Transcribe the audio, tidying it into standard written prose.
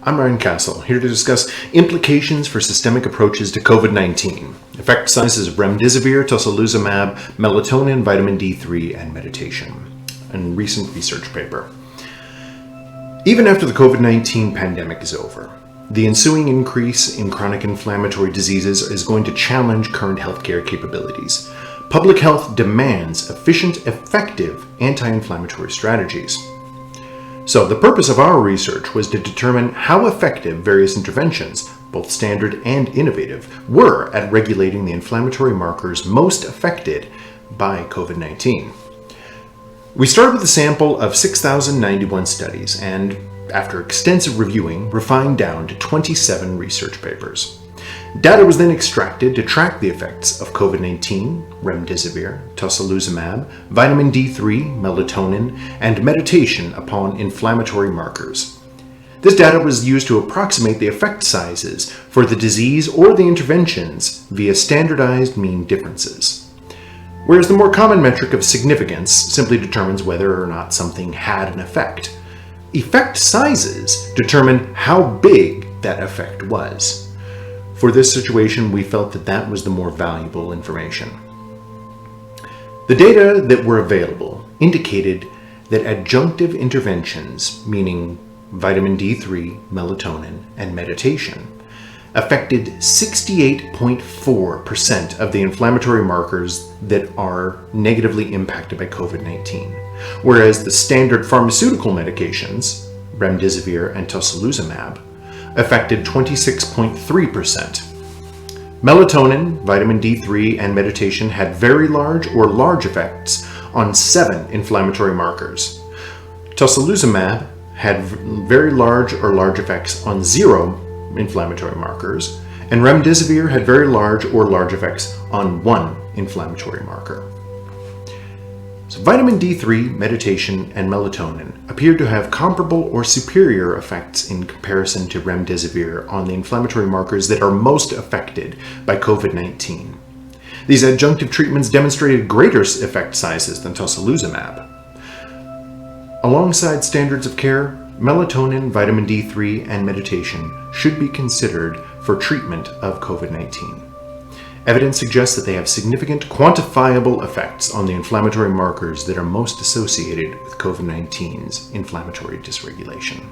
I'm Ryan Castle, here to discuss implications for systemic approaches to COVID-19, effect sizes of Remdesivir, Tocilizumab, melatonin, vitamin D3, and meditation, a recent research paper. Even after the COVID-19 pandemic is over, the ensuing increase in chronic inflammatory diseases is going to challenge current healthcare capabilities. Public health demands efficient, effective anti-inflammatory strategies. So the purpose of our research was to determine how effective various interventions, both standard and innovative, were at regulating the inflammatory markers most affected by COVID-19. We started with a sample of 6,091 studies and, after extensive reviewing, refined down to 27 research papers. Data was then extracted to track the effects of COVID-19, Remdesivir, Tocilizumab, vitamin D3, melatonin, and meditation upon inflammatory markers. This data was used to approximate the effect sizes for the disease or the interventions via standardized mean differences. Whereas the more common metric of significance simply determines whether or not something had an effect, effect sizes determine how big that effect was. For this situation, we felt that that was the more valuable information. The data that were available indicated that adjunctive interventions, meaning vitamin D3, melatonin, and meditation, affected 68.4% of the inflammatory markers that are negatively impacted by COVID-19, whereas the standard pharmaceutical medications, Remdesivir and Tocilizumab, affected 26.3%. Melatonin, vitamin D3, and meditation had very large or large effects on 7 inflammatory markers. Tocilizumab had very large or large effects on 0 inflammatory markers, and Remdesivir had very large or large effects on 1 inflammatory marker. So vitamin D3, meditation, and melatonin appeared to have comparable or superior effects in comparison to Remdesivir on the inflammatory markers that are most affected by COVID-19. These adjunctive treatments demonstrated greater effect sizes than Tocilizumab. Alongside standards of care, melatonin, vitamin D3, and meditation should be considered for treatment of COVID-19. Evidence suggests that they have significant quantifiable effects on the inflammatory markers that are most associated with COVID-19's inflammatory dysregulation.